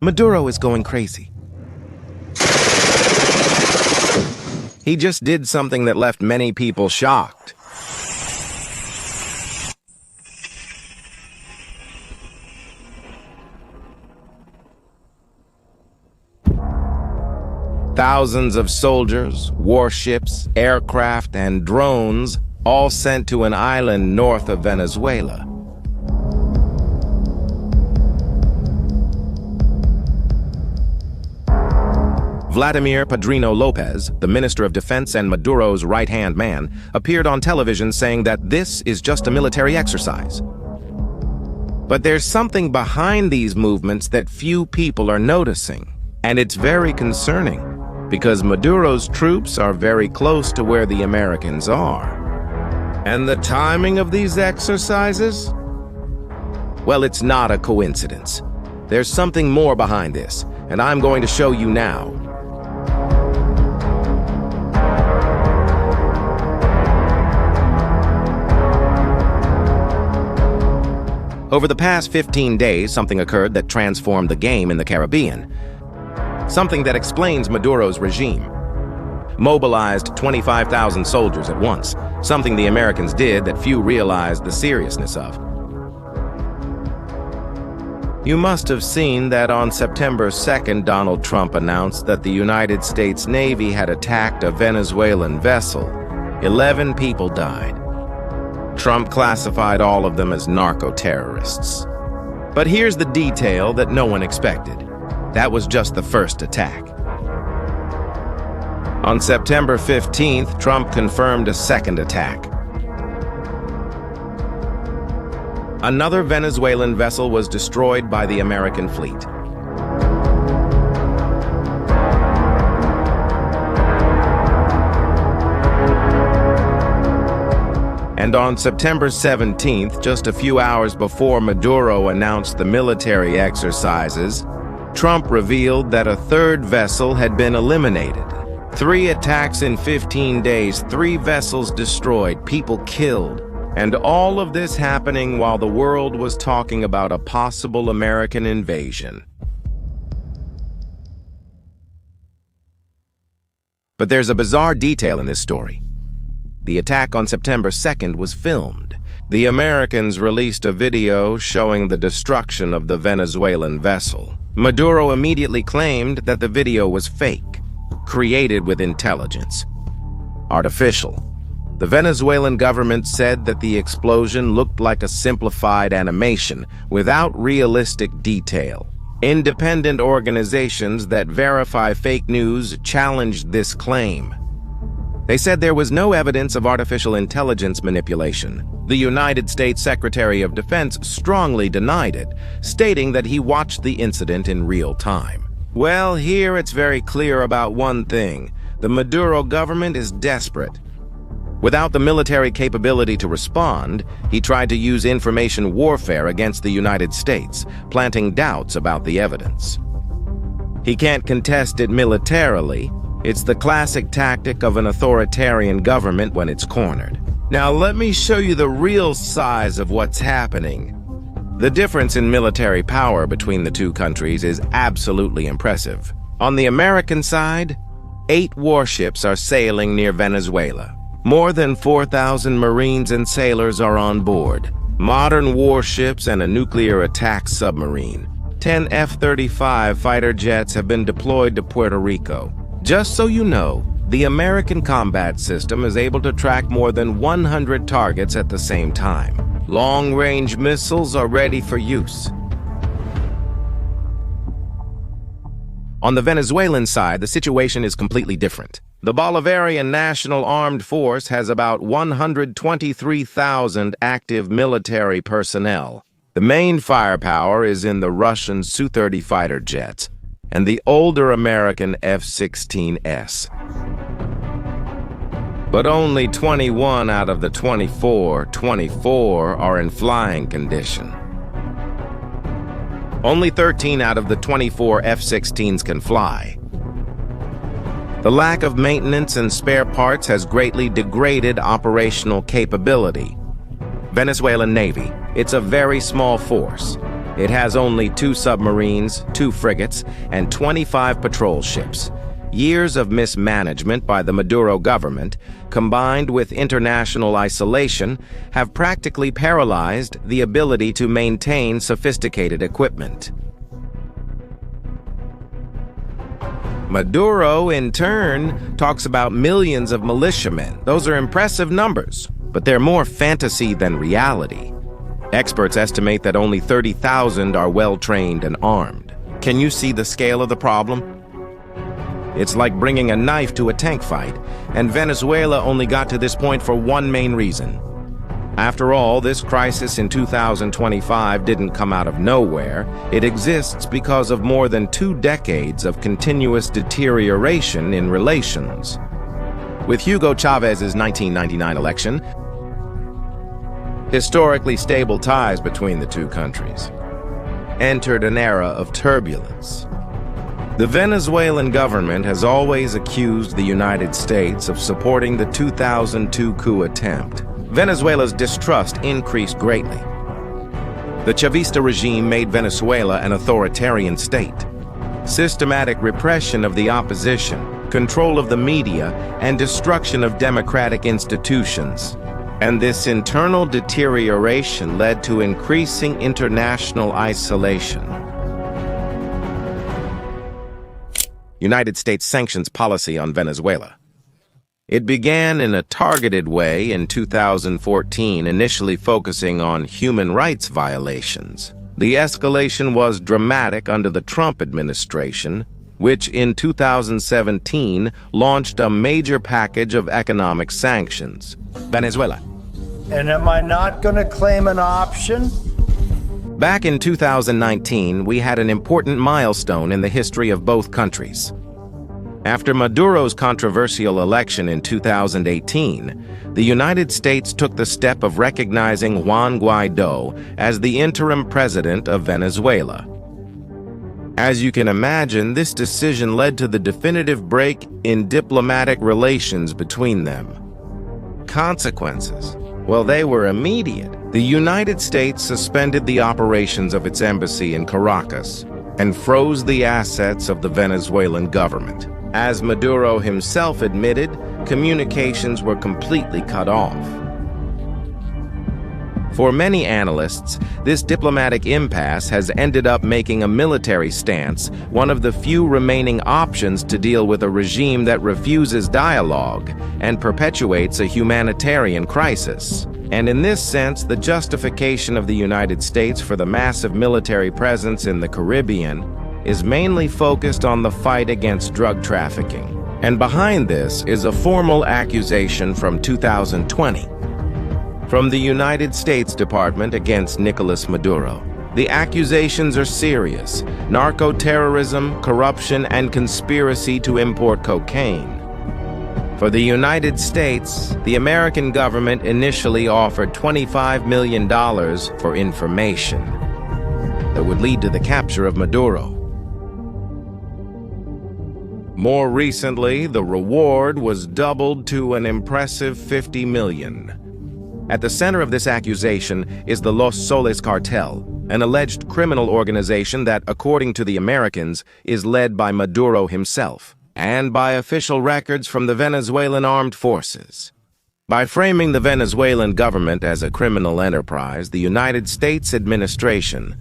Maduro is going crazy. He just did something that left many people shocked. Thousands of soldiers, warships, aircraft, and drones all sent to an island north of Venezuela. Vladimir Padrino Lopez, the Minister of Defense and Maduro's right-hand man, appeared on television saying that this is just a military exercise. But there's something behind these movements that few people are noticing, and it's very concerning, because Maduro's troops are very close to where the Americans are. And the timing of these exercises? Well, it's not a coincidence. There's something more behind this, and I'm going to show you now. Over the past 15 days, something occurred that transformed the game in the Caribbean. Something that explains Maduro's regime. Mobilized 25,000 soldiers at once, something the Americans did that few realized the seriousness of. You must have seen that on September 2nd, Donald Trump announced that the United States Navy had attacked a Venezuelan vessel. 11 people died. Trump classified all of them as narco-terrorists. But here's the detail that no one expected. That was just the first attack. On September 15th, Trump confirmed a second attack. Another Venezuelan vessel was destroyed by the American fleet. And on September 17th, just a few hours before Maduro announced the military exercises, Trump revealed that a third vessel had been eliminated. 3 attacks in 15 days, 3 vessels destroyed, people killed. And all of this happening while the world was talking about a possible American invasion. But there's a bizarre detail in this story. The attack on September 2nd was filmed. The Americans released a video showing the destruction of the Venezuelan vessel. Maduro immediately claimed that the video was fake, created with intelligence. Artificial. The Venezuelan government said that the explosion looked like a simplified animation without realistic detail. Independent organizations that verify fake news challenged this claim. They said there was no evidence of artificial intelligence manipulation. The United States Secretary of Defense strongly denied it, stating that he watched the incident in real time. Well, here it's very clear about one thing. The Maduro government is desperate. Without the military capability to respond, he tried to use information warfare against the United States, planting doubts about the evidence. He can't contest it militarily. It's the classic tactic of an authoritarian government when it's cornered. Now let me show you the real size of what's happening. The difference in military power between the two countries is absolutely impressive. On the American side, 8 warships are sailing near Venezuela. More than 4,000 Marines and sailors are on board. Modern warships and a nuclear attack submarine. 10 F-35 fighter jets have been deployed to Puerto Rico. Just so you know, the American combat system is able to track more than 100 targets at the same time. Long-range missiles are ready for use. On the Venezuelan side, the situation is completely different. The Bolivarian National Armed Force has about 123,000 active military personnel. The main firepower is in the Russian Su-30 fighter jets and the older American F-16S. But only 21 out of the 24 are in flying condition. Only 13 out of the 24 F-16s can fly. The lack of maintenance and spare parts has greatly degraded operational capability. Venezuelan Navy, it's a very small force. It has only 2 submarines, 2 frigates, and 25 patrol ships. Years of mismanagement by the Maduro government, combined with international isolation, have practically paralyzed the ability to maintain sophisticated equipment. Maduro, in turn, talks about millions of militiamen. Those are impressive numbers, but they're more fantasy than reality. Experts estimate that only 30,000 are well-trained and armed. Can you see the scale of the problem? It's like bringing a knife to a tank fight, and Venezuela only got to this point for one main reason. After all, this crisis in 2025 didn't come out of nowhere. It exists because of more than 2 decades of continuous deterioration in relations. With Hugo Chávez's 1999 election, historically stable ties between the 2 countries entered an era of turbulence. The Venezuelan government has always accused the United States of supporting the 2002 coup attempt. Venezuela's distrust increased greatly. The Chavista regime made Venezuela an authoritarian state. Systematic repression of the opposition, control of the media, and destruction of democratic institutions. And this internal deterioration led to increasing international isolation. United States sanctions policy on Venezuela. It began in a targeted way in 2014, initially focusing on human rights violations. The escalation was dramatic under the Trump administration, which in 2017 launched a major package of economic sanctions. Venezuela. And am I not going to claim an option? Back in 2019, we had an important milestone in the history of both countries. After Maduro's controversial election in 2018, the United States took the step of recognizing Juan Guaidó as the interim president of Venezuela. As you can imagine, this decision led to the definitive break in diplomatic relations between them. Consequences? Well, they were immediate. The United States suspended the operations of its embassy in Caracas and froze the assets of the Venezuelan government. As Maduro himself admitted, communications were completely cut off. For many analysts, this diplomatic impasse has ended up making a military stance one of the few remaining options to deal with a regime that refuses dialogue and perpetuates a humanitarian crisis. And in this sense, the justification of the United States for the massive military presence in the Caribbean is mainly focused on the fight against drug trafficking. And behind this is a formal accusation from 2020 from the United States Department against Nicolas Maduro. The accusations are serious: narco-terrorism, corruption, and conspiracy to import cocaine. For the United States, the American government initially offered $25 million for information that would lead to the capture of Maduro. More recently, the reward was doubled to an impressive $50 million. At the center of this accusation is the Los Soles cartel, an alleged criminal organization that, according to the Americans, is led by Maduro himself and by official records from the Venezuelan armed forces. By framing the Venezuelan government as a criminal enterprise, the United States administration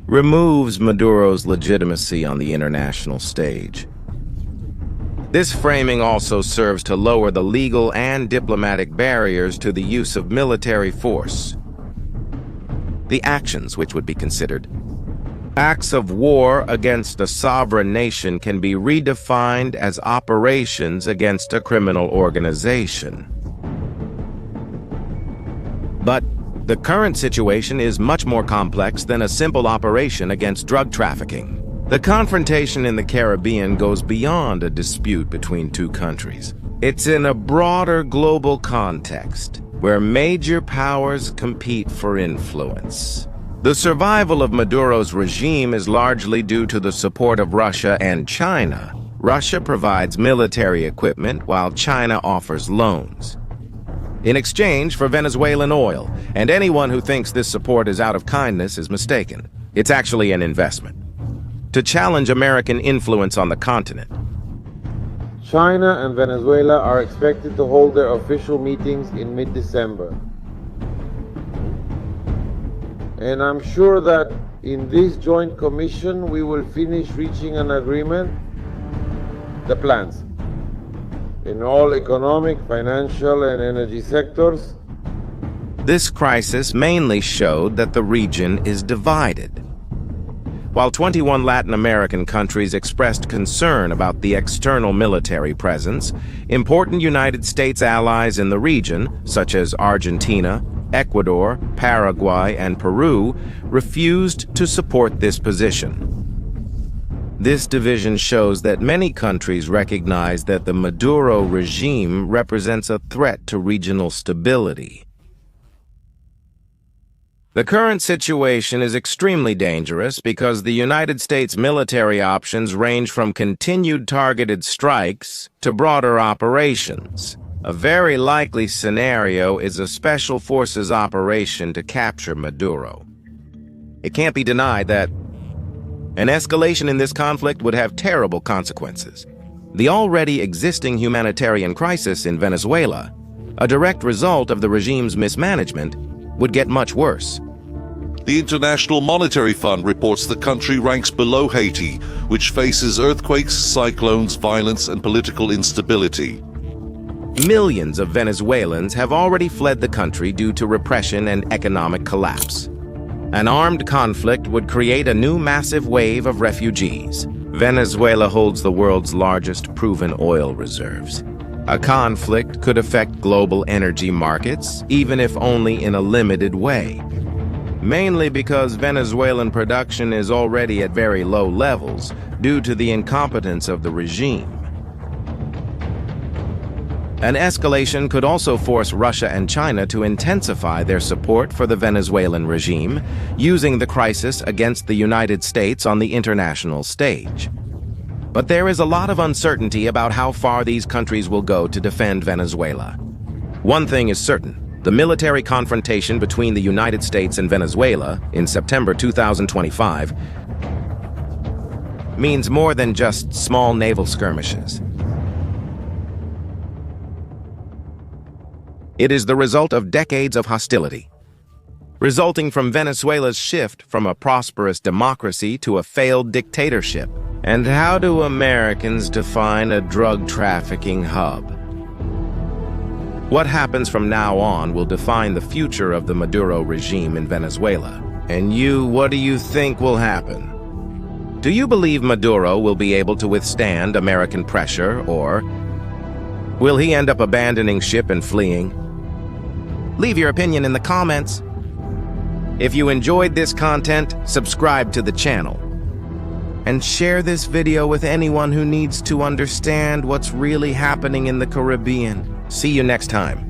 removes Maduro's legitimacy on the international stage. This framing also serves to lower the legal and diplomatic barriers to the use of military force. The actions which would be considered acts of war against a sovereign nation can be redefined as operations against a criminal organization. But the current situation is much more complex than a simple operation against drug trafficking. The confrontation in the Caribbean goes beyond a dispute between 2 countries. It's in a broader global context, where major powers compete for influence. The survival of Maduro's regime is largely due to the support of Russia and China. Russia provides military equipment, while China offers loans in exchange for Venezuelan oil, and anyone who thinks this support is out of kindness is mistaken. It's actually an investment to challenge American influence on the continent. China and Venezuela are expected to hold their official meetings in mid-December. And I'm sure that in this joint commission we will finish reaching an agreement, the plans, in all economic, financial, and energy sectors. This crisis mainly showed that the region is divided. While 21 Latin American countries expressed concern about the external military presence, important United States allies in the region, such as Argentina, Ecuador, Paraguay, and Peru, refused to support this position. This division shows that many countries recognize that the Maduro regime represents a threat to regional stability. The current situation is extremely dangerous because the United States military options range from continued targeted strikes to broader operations. A very likely scenario is a special forces operation to capture Maduro. It can't be denied that an escalation in this conflict would have terrible consequences. The already existing humanitarian crisis in Venezuela, a direct result of the regime's mismanagement, would get much worse. The International Monetary Fund reports the country ranks below Haiti, which faces earthquakes, cyclones, violence, and political instability. Millions of Venezuelans have already fled the country due to repression and economic collapse. An armed conflict would create a new massive wave of refugees. Venezuela holds the world's largest proven oil reserves. A conflict could affect global energy markets, even if only in a limited way. Mainly because Venezuelan production is already at very low levels due to the incompetence of the regime. An escalation could also force Russia and China to intensify their support for the Venezuelan regime, using the crisis against the United States on the international stage. But there is a lot of uncertainty about how far these countries will go to defend Venezuela. One thing is certain. The military confrontation between the United States and Venezuela in September 2025 means more than just small naval skirmishes. It is the result of decades of hostility, resulting from Venezuela's shift from a prosperous democracy to a failed dictatorship. And how do Americans define a drug trafficking hub? What happens from now on will define the future of the Maduro regime in Venezuela. And you, what do you think will happen? Do you believe Maduro will be able to withstand American pressure, or will he end up abandoning ship and fleeing? Leave your opinion in the comments. If you enjoyed this content, subscribe to the channel. And share this video with anyone who needs to understand what's really happening in the Caribbean. See you next time.